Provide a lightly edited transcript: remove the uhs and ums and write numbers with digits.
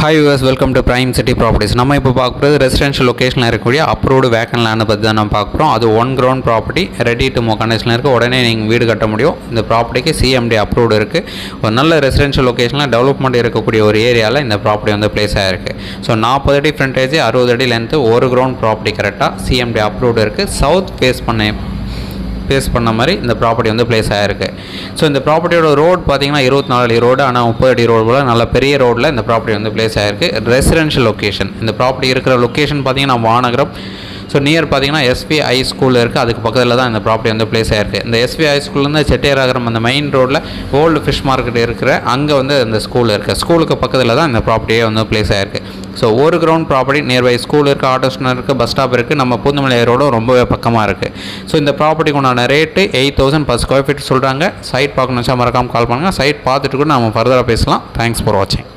Hi viewers, welcome to Prime City Properties. நம்ம இப்போ பார்க்குறது ரெசிடென்ஷியல் லொக்கேஷனில் இருக்கக்கூடிய அப்ரூவ்டு வேக்கன் லேண்டை பற்றி தான் நம்ம பார்க்க போகிறோம். அது 1 ground property ready to move கண்டிஷனில் இருக்குது. உடனே நீங்கள் வீடு கட்ட முடியும். இந்த ப்ராப்பர்ட்டிக்கு CMD அப்ரூவ்டு இருக்குது. ஒரு நல்ல ரெசிடென்ஷியல் லொக்கேஷனில் டெவலப்மெண்ட் இருக்கக்கூடிய ஒரு ஏரியாவில் இந்த ப்ராப்பர்ட்டி வந்து பிளேஸ் ஆகிருக்கு. ஸோ 40 அடி ஃப்ரண்டேஜ், 60 அடி லென்த்து, 1 ground ப்ராப்பர்ட்டி கரெக்டாக CMD அப்ரூவ்டு இருக்குது. சவுத் ஃபேஸ் பண்ண மாதிரி இந்த ப்ராப்பர்ட்டி வந்து பிளேஸ் ஆகிருக்கு. ஸோ இந்த ப்ராப்பர்ட்டியோட ரோடு பார்த்தீங்கன்னா 24 அடி ரோடு, ஆனால் 30 அடி ரோடு போல் நல்ல பெரிய ரோடில் இந்த ப்ராப்பர்ட்டி வந்து பிளேஸ் ஆகிருக்கு. Residential location. இந்த ப்ராப்பர்ட்டி இருக்கிற லொக்கேஷன் பார்த்தீங்கன்னா வானகரம். ஸோ நியர் பார்த்தீங்கன்னா SVI ஸ்கூல் இருக்குது. அதுக்கு பக்கத்தில் தான் இந்த ப்ராப்பர்ட்டி வந்து பிளேஸ் ஆகிருக்கு. இந்த SVI ஸ்கூல்லேருந்து செட்டியாரகரம் அந்த மெயின் ரோடில் ஓல்டு ஃபிஷ் மார்க்கெட் இருக்கிற அங்கே வந்து இந்த ஸ்கூல் இருக்குது. ஸ்கூலுக்கு பக்கத்தில் தான் இந்த ப்ராப்பர்ட்டியே வந்து பிளேஸ் ஆகிருக்கு. So 1 ground property, nearby school இருக்குது, ஆட்டோ ஸ்டாண்ட் இருக்குது, பஸ் ஸ்டாப் இருக்குது, நம்ம பூந்தமல்லி ரோடும் ரொம்பவே பக்கமாக இருக்குது. ஸோ இந்த ப்ராப்பர்ட்டிக்கு உண்டான ரேட்டு 8,000 per square feet சொல்கிறாங்க. சைட் பார்க்கணுன்னு வச்சா மறக்காமல் கால் பண்ணுங்கள். சைட் பார்த்துட்டு கூட நம்ம ஃபர்தராக பேசலாம். தேங்க்ஸ் ஃபார் வாட்சிங்.